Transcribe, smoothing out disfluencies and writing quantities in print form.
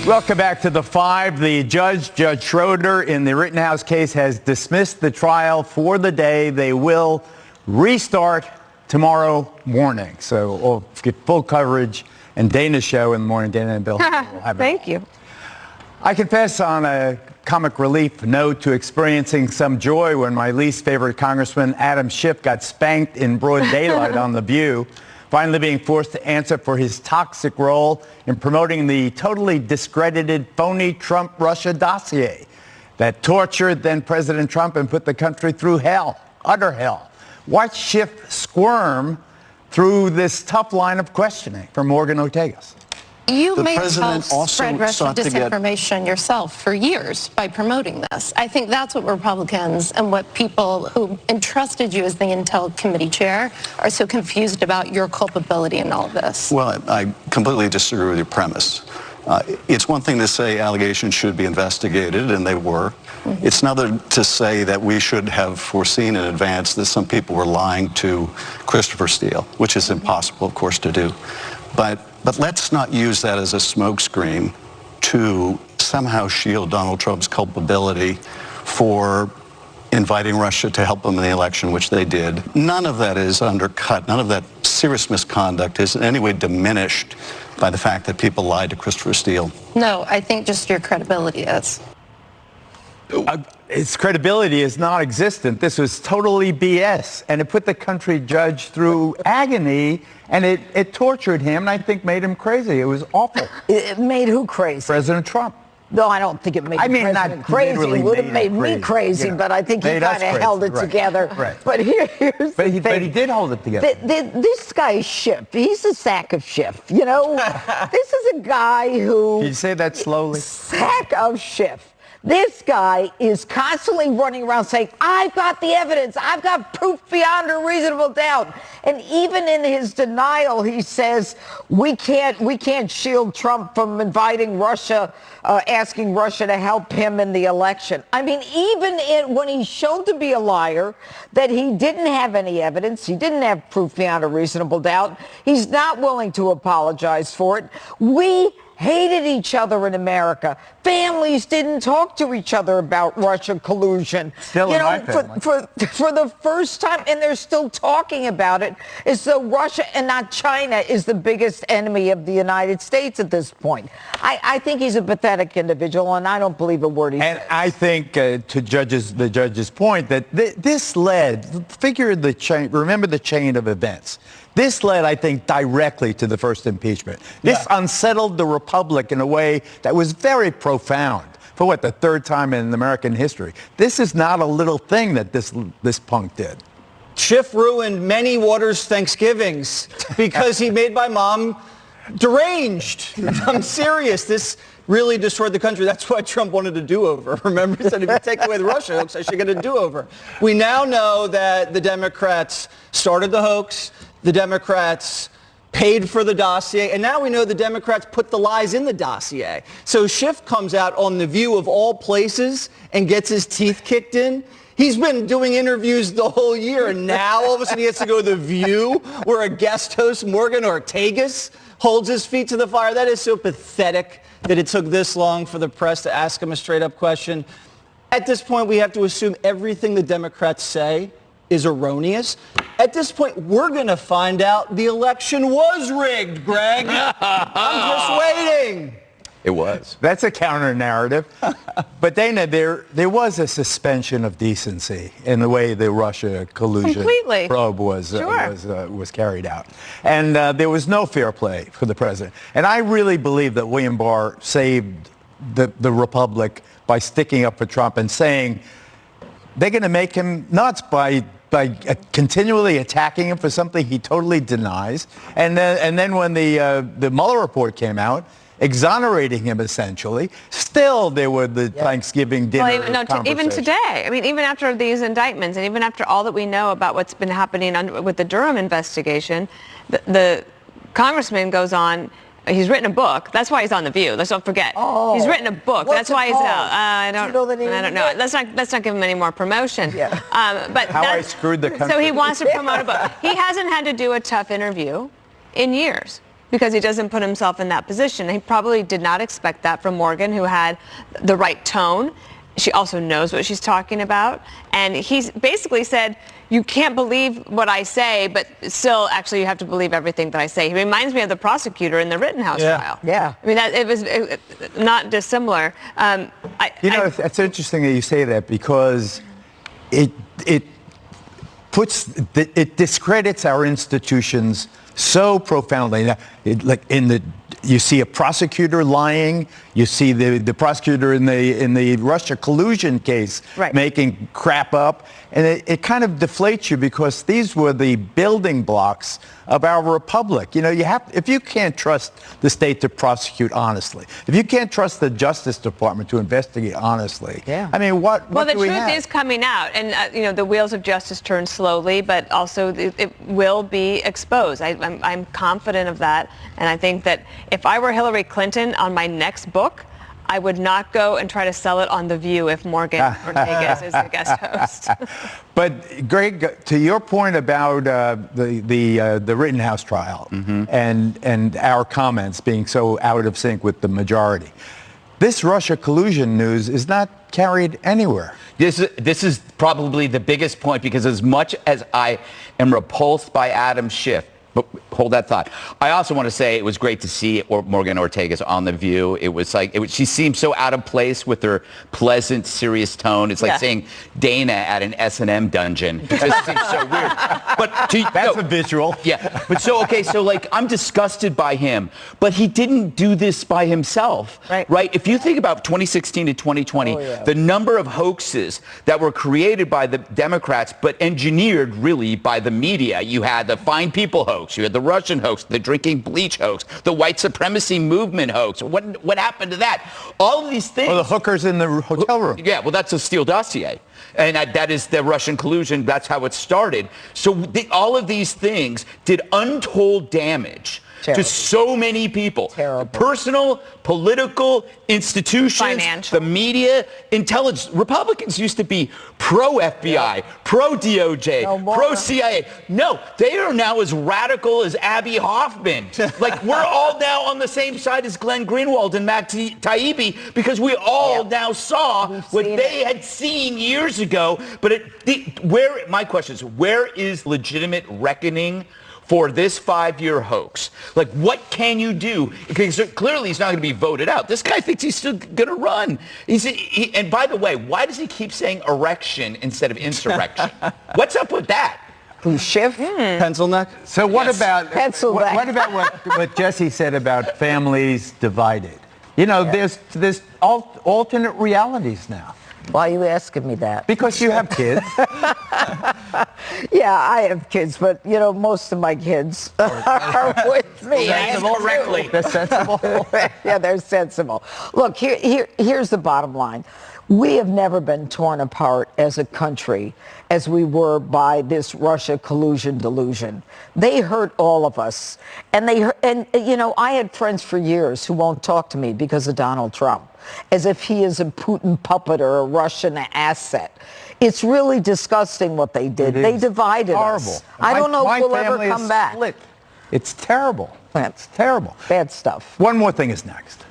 Welcome back to The Five. The Judge Schroeder, in the Rittenhouse case, has dismissed the trial for the day. They will restart tomorrow morning. So we'll get full coverage and Dana's show in the morning. Dana and Bill will have it. Thank you. I confess on a comic relief note to experiencing some joy when my least favorite Congressman, Adam Schiff, got spanked in broad daylight on The View, finally being forced to answer for his toxic role in promoting the totally discredited, phony Trump-Russia dossier that tortured then President Trump and put the country through hell, utter hell. Watch Schiff squirm through this tough line of questioning from Morgan Ortagus. You made help spread Russian disinformation yourself for years by promoting this. I think that's what Republicans and what people who entrusted you as the Intel Committee chair are so confused about your culpability in all of this. Well, I completely disagree with your premise. It's one thing to say allegations should be investigated, and they were. Mm-hmm. It's another to say that we should have foreseen in advance that some people were lying to Christopher Steele, which is impossible, of course, to do. But let's not use that as a smokescreen to somehow shield Donald Trump's culpability for inviting Russia to help him in the election, which they did. None of that is undercut. None of that serious misconduct is in any way diminished by the fact that people lied to Christopher Steele. No, I think just your credibility is. Its credibility is non-existent. This was totally BS, and it put the country judge through agony, and it tortured him, and I think made him crazy. It was awful. It made who crazy? President Trump. No, I don't think it made the president crazy. It would have made me crazy, but I think he kind of held it together. Right. But here's the thing. But he did hold it together. This guy Schiff, he's a sack of Schiff. You know, this is a guy who... Can you say that slowly? Sack of Schiff. This guy is constantly running around saying, I've got the evidence. I've got proof beyond a reasonable doubt. And even in his denial, he says, we can't shield Trump from inviting Russia, asking Russia to help him in the election. I mean, even when he's shown to be a liar, that he didn't have any evidence, he didn't have proof beyond a reasonable doubt, he's not willing to apologize for it. We hated each other in America. Families didn't talk to each other about Russia collusion. Still in my family. For the first time, and they're still talking about it, as though Russia and not China is the biggest enemy of the United States at this point. I think he's a pathetic individual, and I don't believe a word he says. And I think, to the judge's point, that this led, remember the chain of events. This led, I think, directly to the first impeachment. This unsettled the republic in a way that was very profound. For the third time in American history. This is not a little thing that this punk did. Schiff ruined many Waters Thanksgivings because he made my mom deranged. I'm serious. This really destroyed the country. That's why Trump wanted a do-over. Remember, he said, if you take away the Russia hoax, I should get a do-over. We now know that the Democrats started the hoax. The Democrats paid for the dossier, and now we know the Democrats put the lies in the dossier. So Schiff comes out on The View of all places and gets his teeth kicked in. He's been doing interviews the whole year, and now all of a sudden he has to go to The View, where a guest host, Morgan Ortagus, holds his feet to the fire. That is so pathetic that it took this long for the press to ask him a straight-up question. At this point, we have to assume everything the Democrats say is erroneous. At this point, we're going to find out the election was rigged, Greg. I'm just waiting. It was. That's a counter-narrative. But Dana, there was a suspension of decency in the way the Russia collusion probe was carried out. And there was no fair play for the president. And I really believe that William Barr saved the republic by sticking up for Trump and saying they're going to make him nuts by continually attacking him for something he totally denies. And then when the Mueller report came out, exonerating him essentially, still there were the Thanksgiving dinner conversations. Even today, I mean, even after these indictments and even after all that we know about what's been happening with the Durham investigation, the congressman goes on. He's written a book. That's why he's on The View. Let's not forget. Oh, he's written a book. That's why he's out. I don't know. Let's not give him any more promotion. Yeah. But how I screwed the country. So he wants to promote a book. He hasn't had to do a tough interview in years. because he doesn't put himself in that position. He probably did not expect that from Morgan, who had the right tone. She also knows what she's talking about. And he's basically said, you can't believe what I say, but still, actually, you have to believe everything that I say. He reminds me of the prosecutor in the Rittenhouse trial. Yeah. I mean, it was not dissimilar. It's interesting that you say that, because it discredits our institutions so profoundly. Now, you see a prosecutor lying. You see the prosecutor in the Russia collusion case making crap up, and it kind of deflates you, because these were the building blocks of our republic. If you can't trust the state to prosecute honestly, if you can't trust the Justice Department to investigate honestly, I mean, what well, the do we truth have? is coming out, and the wheels of justice turn slowly, but also it will be exposed. I'm confident of that, and I think that if I were Hillary Clinton on my next book, I would not go and try to sell it on The View if Morgan Ortega is the guest host. But Greg, to your point about the Rittenhouse trial and our comments being so out of sync with the majority, this Russia collusion news is not carried anywhere. This is probably the biggest point, because as much as I am repulsed by Adam Schiff, but hold that thought. I also want to say it was great to see Morgan Ortega's on The View. It was like, she seemed so out of place with her pleasant, serious tone. It's like saying Dana at an S&M dungeon. It just seems so weird. But that's a visual. Yeah. But so I'm disgusted by him. But he didn't do this by himself. Right? If you think about 2016 to 2020, the number of hoaxes that were created by the Democrats, but engineered really by the media. You had the Fine People hoax. You had the Russian hoax, the drinking bleach hoax, the white supremacy movement hoax. What happened to that? All of these things. Well, the hookers in the hotel room. Yeah, well, that's a Steele dossier. And that is the Russian collusion. That's how it started. So all of these things did untold damage to so many people. Personal, political, institutions, financial, the media, intelligence. Republicans used to be pro-FBI, pro-DOJ, pro-CIA. No, they are now as radical as Abby Hoffman. Like, we're all now on the same side as Glenn Greenwald and Matt Taibbi, because we all now saw what they had seen years ago. But my question is, where is legitimate reckoning for this 5-year hoax? Like, what can you do? Because clearly he's not going to be voted out. This guy thinks he's still going to run. And by the way, why does he keep saying erection instead of insurrection? What's up with that? Who's Schiff? Pencil neck? So what about what about what Jesse said about families divided? There's alternate realities now. Why are you asking me that? Because you have kids. Yeah, I have kids, but most of my kids are with me. Correctly. They're sensible. Yeah, they're sensible. Look, here's the bottom line. We have never been torn apart as a country as we were by this Russia collusion delusion. They hurt all of us. And I had friends for years who won't talk to me because of Donald Trump, as if he is a Putin puppet or a Russian asset. It's really disgusting what they did. They divided us. I don't know if we'll ever come back. Split. It's terrible. It's terrible. Bad stuff. One more thing is next.